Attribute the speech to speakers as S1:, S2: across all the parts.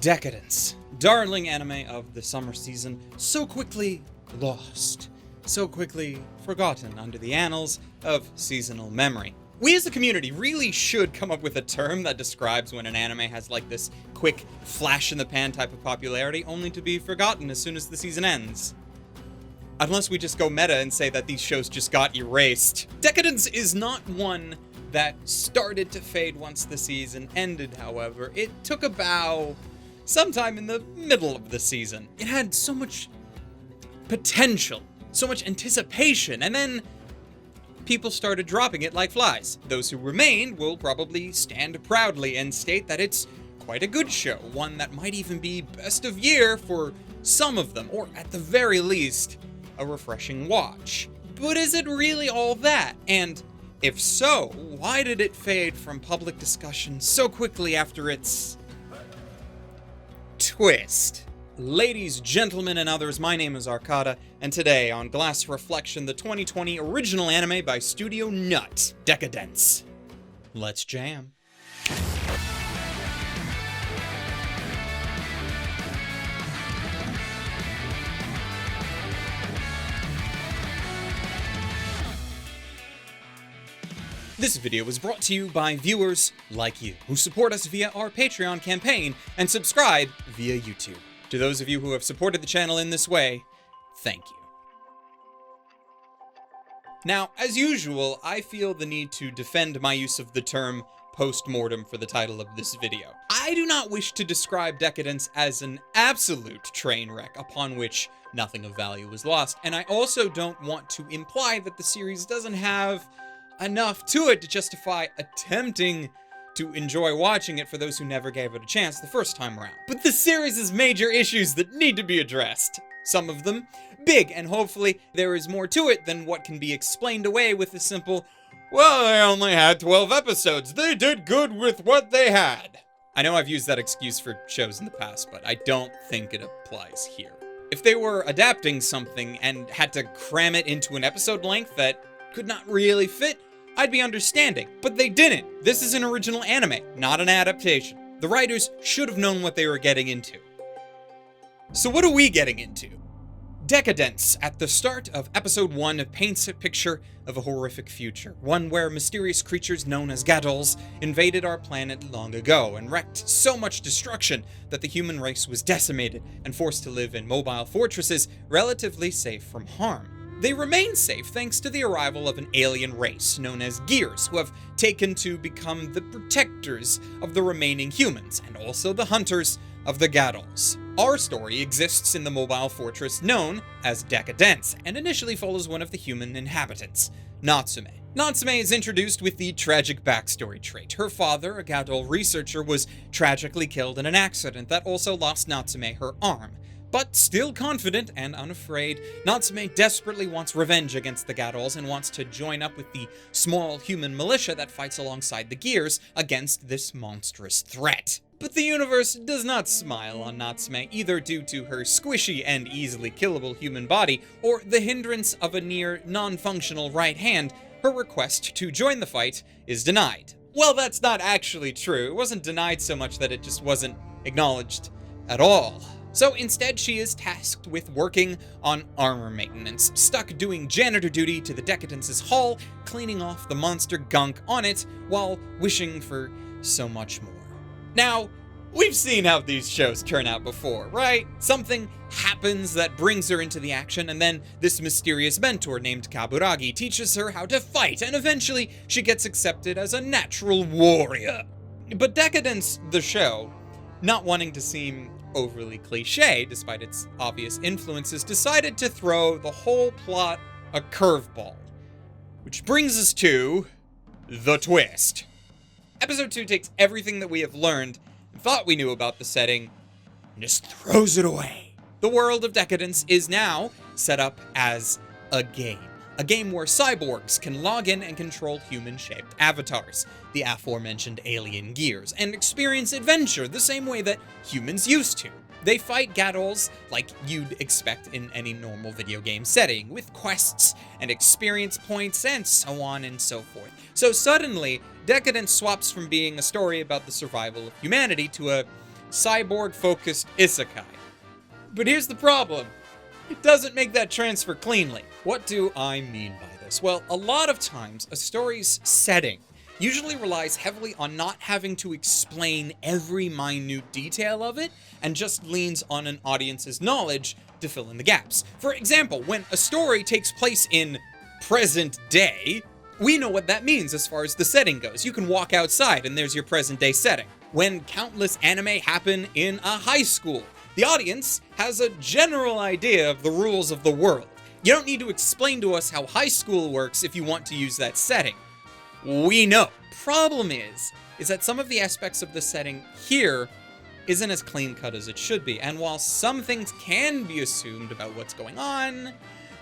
S1: Deca-Dence, darling anime of the summer season, so quickly lost, so quickly forgotten under the annals of seasonal memory. We as a community really should come up with a term that describes when an anime has like this quick flash in the pan type of popularity only to be forgotten as soon as the season ends. Unless we just go meta and say that these shows just got erased. Deca-Dence is not one that started to fade once the season ended, however. It took a bow sometime in the middle of the season. It had so much potential, so much anticipation, and then people started dropping it like flies. Those who remained will probably stand proudly and state that it's quite a good show, one that might even be best of year for some of them, or at the very least, a refreshing watch. But is it really all that? And if so, why did it fade from public discussion so quickly after its twist? Ladies, gentlemen, and others, my name is Arcada, and today on Glass Reflection, the 2020 original anime by Studio Nut, Deca-Dence. Let's jam. This video was brought to you by viewers like you, who support us via our Patreon campaign and subscribe via YouTube. To those of you who have supported the channel in this way, thank you. Now, as usual, I feel the need to defend my use of the term Postmortem for the title of this video. I do not wish to describe Deca-Dence as an absolute train wreck upon which nothing of value was lost, and I also don't want to imply that the series doesn't have enough to it to justify attempting to enjoy watching it for those who never gave it a chance the first time around. But the series has major issues that need to be addressed. Some of them big, and hopefully there is more to it than what can be explained away with a simple, well, they only had 12 episodes. They did good with what they had. I know I've used that excuse for shows in the past, but I don't think it applies here. If they were adapting something and had to cram it into an episode length that could not really fit, I'd be understanding, but they didn't. This is an original anime, not an adaptation. The writers should have known what they were getting into. So what are we getting into? Deca-Dence, at the start of episode 1, paints a picture of a horrific future, one where mysterious creatures known as Gadols invaded our planet long ago and wreaked so much destruction that the human race was decimated and forced to live in mobile fortresses relatively safe from harm. They remain safe thanks to the arrival of an alien race known as Gears, who have taken to become the protectors of the remaining humans, and also the hunters of the Gadols. Our story exists in the mobile fortress known as Deca-Dence, and initially follows one of the human inhabitants, Natsume. Natsume is introduced with the tragic backstory trait. Her father, a Gadol researcher, was tragically killed in an accident that also lost Natsume her arm. But still confident and unafraid, Natsume desperately wants revenge against the Gadols and wants to join up with the small human militia that fights alongside the Gears against this monstrous threat. But the universe does not smile on Natsume, either due to her squishy and easily killable human body, or the hindrance of a near non-functional right hand. Her request to join the fight is denied. Well, that's not actually true. It wasn't denied so much that it just wasn't acknowledged at all. So instead, she is tasked with working on armor maintenance, stuck doing janitor duty to the Deca-Dence's hull, cleaning off the monster gunk on it, while wishing for so much more. Now, we've seen how these shows turn out before, right? Something happens that brings her into the action, and then this mysterious mentor named Kaburagi teaches her how to fight, and eventually she gets accepted as a natural warrior. But Deca-Dence, the show, not wanting to seem overly cliche, despite its obvious influences, decided to throw the whole plot a curveball. Which brings us to the twist. Episode 2 takes everything that we have learned and thought we knew about the setting and just throws it away. The world of Deca-Dence is now set up as a game. A game where cyborgs can log in and control human-shaped avatars, the aforementioned alien Gears, and experience adventure the same way that humans used to. They fight Gadols like you'd expect in any normal video game setting, with quests and experience points and so on and so forth. So suddenly, Deca-Dence swaps from being a story about the survival of humanity to a cyborg-focused isekai. But here's the problem. It doesn't make that transfer cleanly. What do I mean by this? Well, a lot of times, a story's setting usually relies heavily on not having to explain every minute detail of it, and just leans on an audience's knowledge to fill in the gaps. For example, when a story takes place in present day, we know what that means as far as the setting goes. You can walk outside and there's your present day setting. When countless anime happen in a high school, the audience has a general idea of the rules of the world. You don't need to explain to us how high school works if you want to use that setting. We know. Problem is that some of the aspects of the setting here isn't as clean-cut as it should be, and while some things can be assumed about what's going on,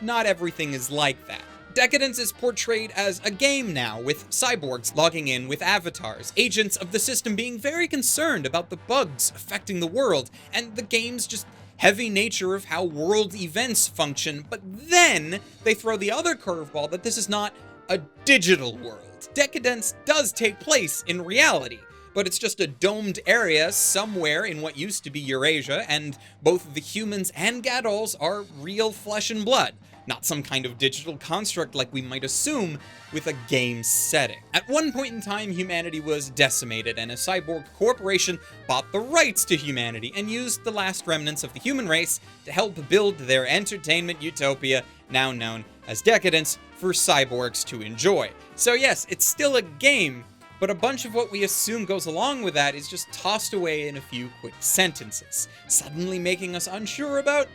S1: not everything is like that. Deca-Dence is portrayed as a game now, with cyborgs logging in with avatars, agents of the system being very concerned about the bugs affecting the world, and the game's just heavy nature of how world events function, but then they throw the other curveball that this is not a digital world. Deca-Dence does take place in reality, but it's just a domed area somewhere in what used to be Eurasia, and both the humans and Gadolls are real flesh and blood, not some kind of digital construct like we might assume with a game setting. At one point in time, humanity was decimated, and a cyborg corporation bought the rights to humanity and used the last remnants of the human race to help build their entertainment utopia, now known as Deca-Dence, for cyborgs to enjoy. So yes, it's still a game, but a bunch of what we assume goes along with that is just tossed away in a few quick sentences, suddenly making us unsure about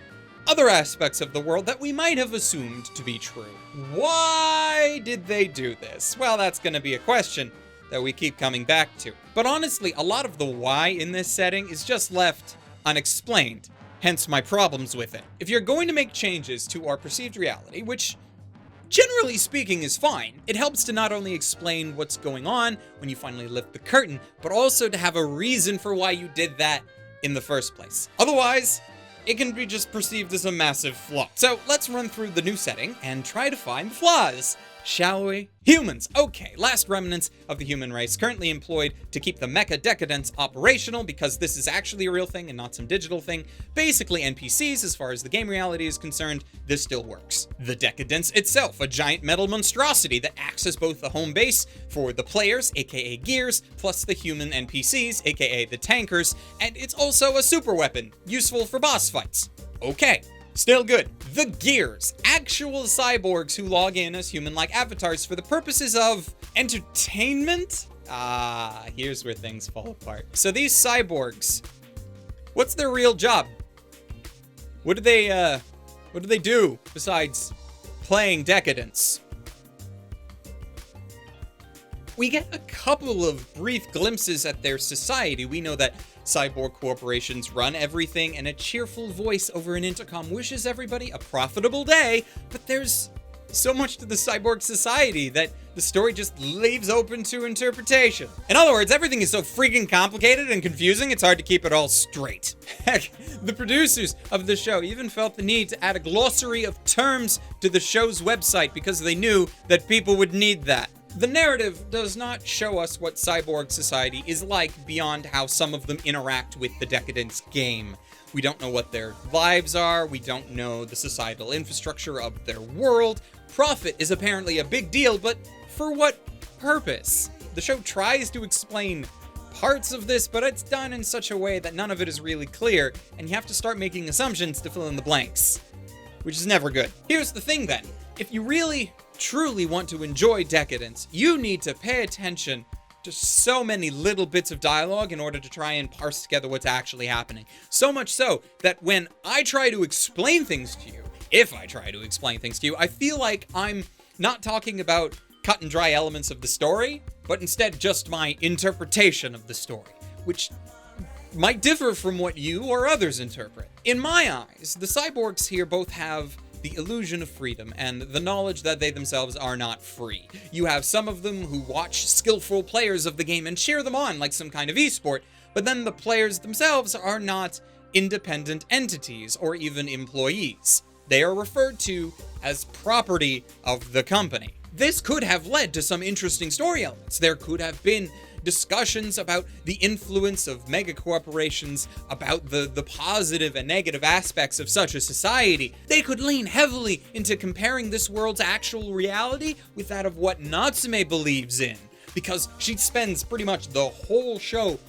S1: other aspects of the world that we might have assumed to be true. Why did they do this? Well, that's gonna be a question that we keep coming back to. But honestly, a lot of the why in this setting is just left unexplained, hence my problems with it. If you're going to make changes to our perceived reality, which generally speaking is fine, it helps to not only explain what's going on when you finally lift the curtain, but also to have a reason for why you did that in the first place. Otherwise, it can be just perceived as a massive flaw. So let's run through the new setting and try to find the flaws, shall we? Humans. Okay, last remnants of the human race currently employed to keep the mecha Deca-Dence operational, because this is actually a real thing and not some digital thing. Basically NPCs as far as the game reality is concerned, this still works. The Deca-Dence itself, a giant metal monstrosity that acts as both the home base for the players, aka gears, plus the human NPCs, aka the tankers, and it's also a super weapon, useful for boss fights. Okay. Still good. The Gears, actual cyborgs who log in as human-like avatars for the purposes of entertainment? Here's where things fall apart. So these cyborgs, what's their real job? What do they do besides playing Deca-Dence? We get a couple of brief glimpses at their society. We know that cyborg corporations run everything, and a cheerful voice over an intercom wishes everybody a profitable day, but there's so much to the cyborg society that the story just leaves open to interpretation. In other words, everything is so freaking complicated and confusing, it's hard to keep it all straight. Heck, the producers of the show even felt the need to add a glossary of terms to the show's website because they knew that people would need that. The narrative does not show us what cyborg society is like beyond how some of them interact with the Deca-Dence game. We don't know what their lives are, we don't know the societal infrastructure of their world. Profit is apparently a big deal, but for what purpose? The show tries to explain parts of this, but it's done in such a way that none of it is really clear, and you have to start making assumptions to fill in the blanks, which is never good. Here's the thing then, if you really truly want to enjoy Deca-Dence, you need to pay attention to so many little bits of dialogue in order to try and parse together what's actually happening. So much so that when I try to explain things to you, if I try to explain things to you, I feel like I'm not talking about cut and dry elements of the story, but instead just my interpretation of the story, which might differ from what you or others interpret. In my eyes, the cyborgs here both have the illusion of freedom and the knowledge that they themselves are not free. You have some of them who watch skillful players of the game and cheer them on like some kind of esport, but then the players themselves are not independent entities or even employees. They are referred to as property of the company. This could have led to some interesting story elements. There could have been discussions about the influence of megacorporations, about the positive and negative aspects of such a society. They could lean heavily into comparing this world's actual reality with that of what Natsume believes in, because she spends pretty much the whole show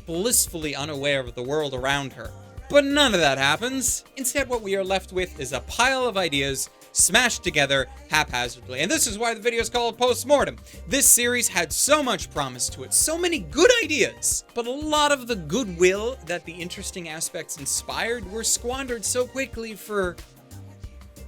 S1: blissfully unaware of the world around her. But none of that happens. Instead, what we are left with is a pile of ideas smashed together haphazardly. And this is why the video is called Postmortem. This series had so much promise to it, so many good ideas, but a lot of the goodwill that the interesting aspects inspired were squandered so quickly for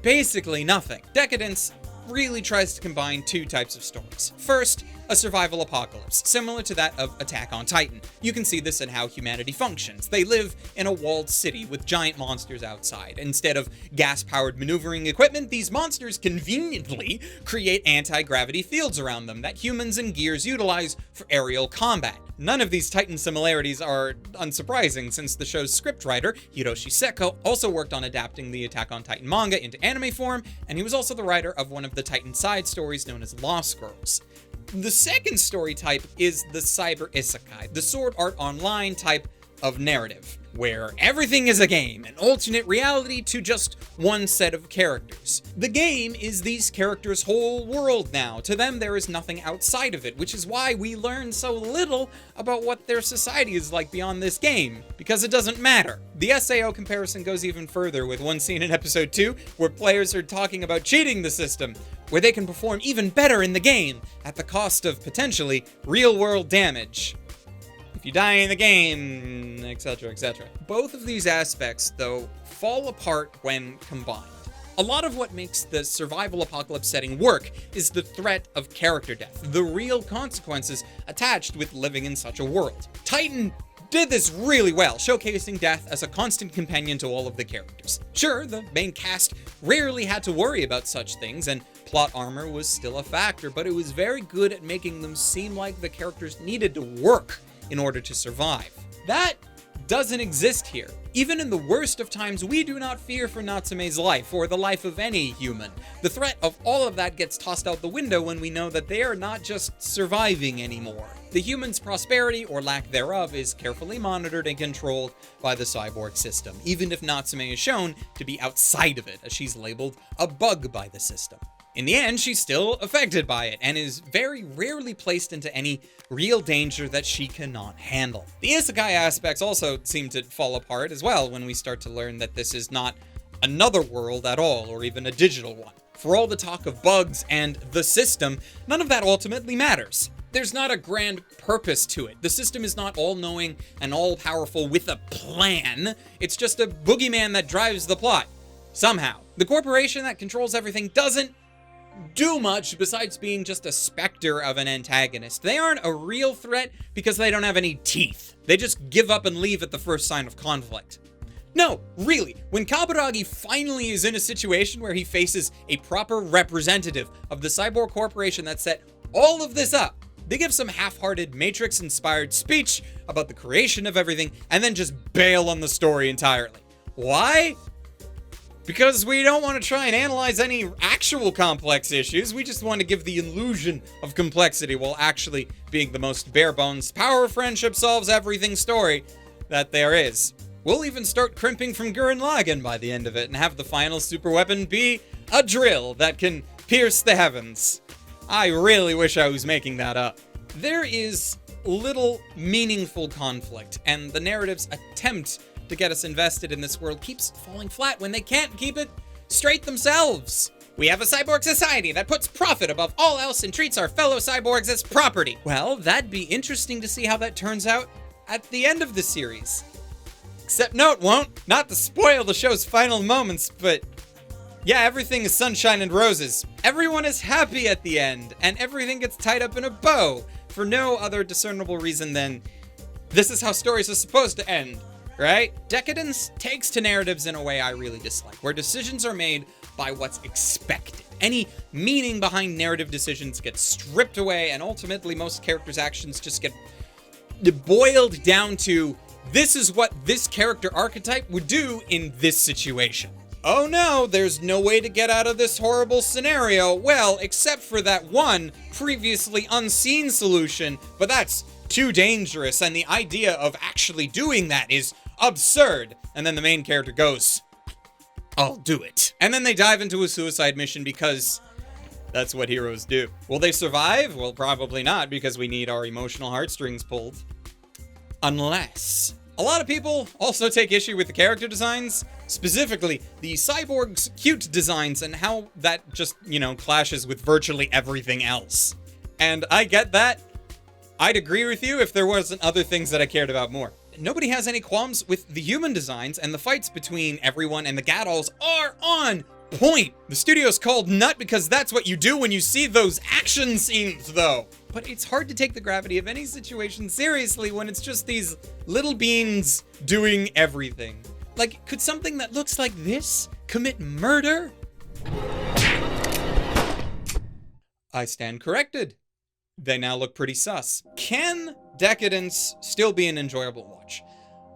S1: basically nothing. Deca-Dence really tries to combine two types of stories. First, a survival apocalypse, similar to that of Attack on Titan. You can see this in how humanity functions. They live in a walled city with giant monsters outside. Instead of gas-powered maneuvering equipment, these monsters conveniently create anti-gravity fields around them that humans and gears utilize for aerial combat. None of these Titan similarities are unsurprising, since the show's scriptwriter, Hiroshi Seko, also worked on adapting the Attack on Titan manga into anime form, and he was also the writer of one of the Titan side stories known as Lost Scrolls. The second story type is the cyber isekai, the Sword Art Online type of narrative, where everything is a game, an alternate reality to just one set of characters. The game is these characters' whole world now. To them, there is nothing outside of it, which is why we learn so little about what their society is like beyond this game, because it doesn't matter. The SAO comparison goes even further, with one scene in episode 2 where players are talking about cheating the system, where they can perform even better in the game at the cost of potentially real-world damage. If you die in the game, etc., etc. Both of these aspects, though, fall apart when combined. A lot of what makes the survival apocalypse setting work is the threat of character death, the real consequences attached with living in such a world. Titan did this really well, showcasing death as a constant companion to all of the characters. Sure, the main cast rarely had to worry about such things, and plot armor was still a factor, but it was very good at making them seem like the characters needed to work in order to survive. That doesn't exist here. Even in the worst of times, we do not fear for Natsume's life, or the life of any human. The threat of all of that gets tossed out the window when we know that they are not just surviving anymore. The human's prosperity, or lack thereof, is carefully monitored and controlled by the cyborg system, even if Natsume is shown to be outside of it, as she's labeled a bug by the system. In the end, she's still affected by it, and is very rarely placed into any real danger that she cannot handle. The isekai aspects also seem to fall apart as well when we start to learn that this is not another world at all, or even a digital one. For all the talk of bugs and the system, none of that ultimately matters. There's not a grand purpose to it. The system is not all-knowing and all-powerful with a plan. It's just a boogeyman that drives the plot. Somehow. The corporation that controls everything doesn't do much besides being just a specter of an antagonist. They aren't a real threat because they don't have any teeth. They just give up and leave at the first sign of conflict. No, really, when Kaburagi finally is in a situation where he faces a proper representative of the cyborg corporation that set all of this up, they give some half-hearted Matrix-inspired speech about the creation of everything and then just bail on the story entirely. Why? Because we don't want to try and analyze any actual complex issues, we just want to give the illusion of complexity while actually being the most bare-bones power friendship solves everything story that there is. We'll even start crimping from Gurren Lagann by the end of it and have the final super weapon be a drill that can pierce the heavens. I really wish I was making that up. There is little meaningful conflict, and the narrative's attempt to get us invested in this world keeps falling flat when they can't keep it straight themselves. We have a cyborg society that puts profit above all else and treats our fellow cyborgs as property. Well, that'd be interesting to see how that turns out at the end of the series. Except no, it won't. Not to spoil the show's final moments, but yeah, everything is sunshine and roses. Everyone is happy at the end, and everything gets tied up in a bow for no other discernible reason than this is how stories are supposed to end. Right? Deca-Dence takes to narratives in a way I really dislike, where decisions are made by what's expected. Any meaning behind narrative decisions gets stripped away, and ultimately most characters' actions just get boiled down to, this is what this character archetype would do in this situation. Oh no, there's no way to get out of this horrible scenario. Well, except for that one previously unseen solution, but that's too dangerous, and the idea of actually doing that is absurd. And then the main character goes, I'll do it. And then they dive into a suicide mission because that's what heroes do. Will they survive? Well, probably not, because we need our emotional heartstrings pulled. Unless. A lot of people also take issue with the character designs, specifically the cyborg's cute designs and how that just, clashes with virtually everything else. And I get that. I'd agree with you if there wasn't other things that I cared about more. Nobody has any qualms with the human designs, and the fights between everyone and the Gadolls are on point. The studio's called nut because that's what you do when you see those action scenes, though. But it's hard to take the gravity of any situation seriously when it's just these little beans doing everything. Like, could something that looks like this commit murder? I stand corrected. They now look pretty sus. Can Deca-Dence still be an enjoyable watch?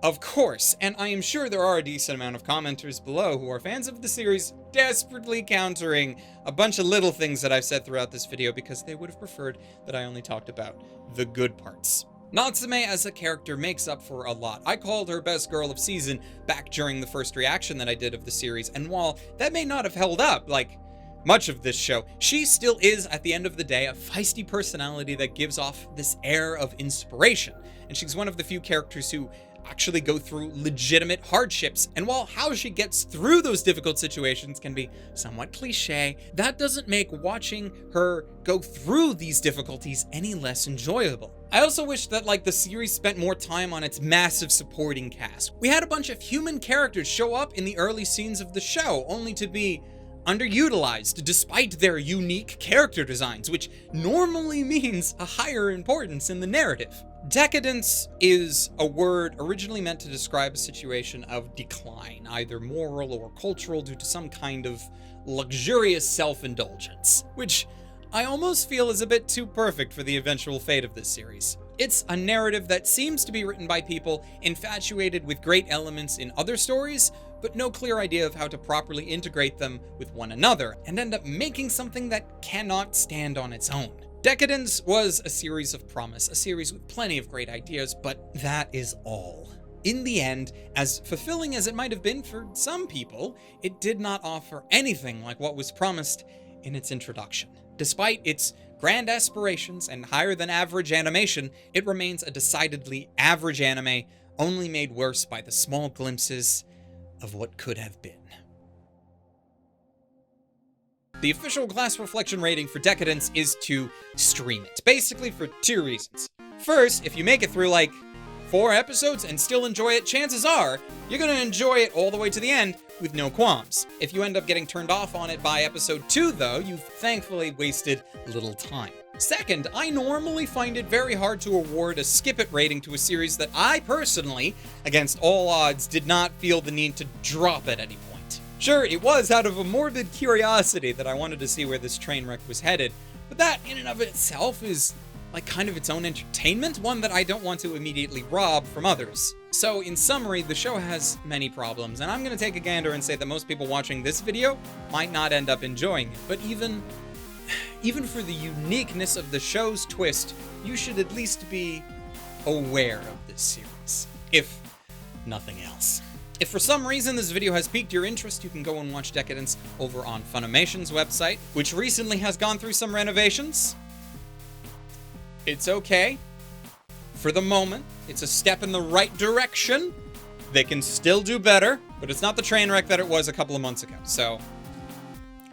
S1: Of course, and I am sure there are a decent amount of commenters below who are fans of the series desperately countering a bunch of little things that I've said throughout this video because they would have preferred that I only talked about the good parts. Natsume as a character makes up for a lot. I called her best girl of season back during the first reaction that I did of the series, and while that may not have held up, like much of this show, she still is, at the end of the day, a feisty personality that gives off this air of inspiration. And she's one of the few characters who actually go through legitimate hardships. And while how she gets through those difficult situations can be somewhat cliche, that doesn't make watching her go through these difficulties any less enjoyable. I also wish that, the series spent more time on its massive supporting cast. We had a bunch of human characters show up in the early scenes of the show, only to be underutilized despite their unique character designs, which normally means a higher importance in the narrative. Decadence is a word originally meant to describe a situation of decline, either moral or cultural, due to some kind of luxurious self-indulgence, which I almost feel is a bit too perfect for the eventual fate of this series. It's a narrative that seems to be written by people infatuated with great elements in other stories, but no clear idea of how to properly integrate them with one another, and end up making something that cannot stand on its own. Deca-Dence was a series of promise, a series with plenty of great ideas, but that is all. In the end, as fulfilling as it might have been for some people, it did not offer anything like what was promised in its introduction. Despite its grand aspirations and higher than average animation, it remains a decidedly average anime, only made worse by the small glimpses of what could have been. The official glass reflection rating for Deca-Dence is to stream it, basically for two reasons. First, if you make it through 4 episodes and still enjoy it, chances are you're gonna enjoy it all the way to the end with no qualms. If you end up getting turned off on it by episode 2, though, you've thankfully wasted little time. Second, I normally find it very hard to award a skip it rating to a series that I personally, against all odds, did not feel the need to drop at any point. Sure, it was out of a morbid curiosity that I wanted to see where this train wreck was headed, but that in and of itself is kind of its own entertainment, one that I don't want to immediately rob from others. So in summary, the show has many problems, and I'm gonna take a gander and say that most people watching this video might not end up enjoying it, but even for the uniqueness of the show's twist, you should at least be aware of this series, if nothing else. If for some reason this video has piqued your interest, you can go and watch Deca-Dence over on Funimation's website, which recently has gone through some renovations. It's okay. For the moment, it's a step in the right direction. They can still do better, but it's not the train wreck that it was a couple of months ago, so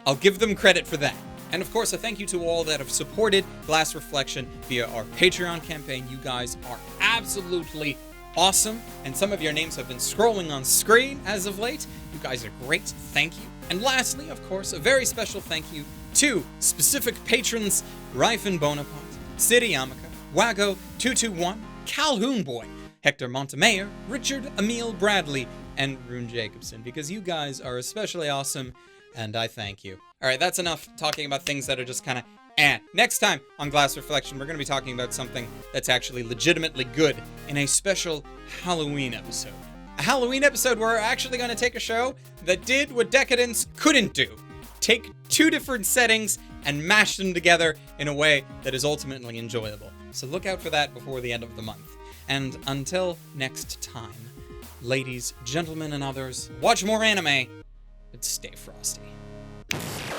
S1: I'll give them credit for that. And of course, a thank you to all that have supported Glass Reflection via our Patreon campaign. You guys are absolutely awesome, and some of your names have been scrolling on screen as of late. You guys are great, thank you. And lastly, of course, a very special thank you to specific patrons: Ryfin Bonaparte, City Yamaka, Wago221, Calhoun Boy, Hector Montemayor, Richard Emil Bradley, and Rune Jacobson, because you guys are especially awesome, and I thank you. Alright, that's enough talking about things that are just kinda Next time on Glass Reflection, we're going to be talking about something that's actually legitimately good in a special Halloween episode. A Halloween episode where we're actually going to take a show that did what Deca-Dence couldn't do. Take two different settings and mash them together in a way that is ultimately enjoyable. So look out for that before the end of the month. And until next time, ladies, gentlemen, and others, watch more anime, but stay frosty.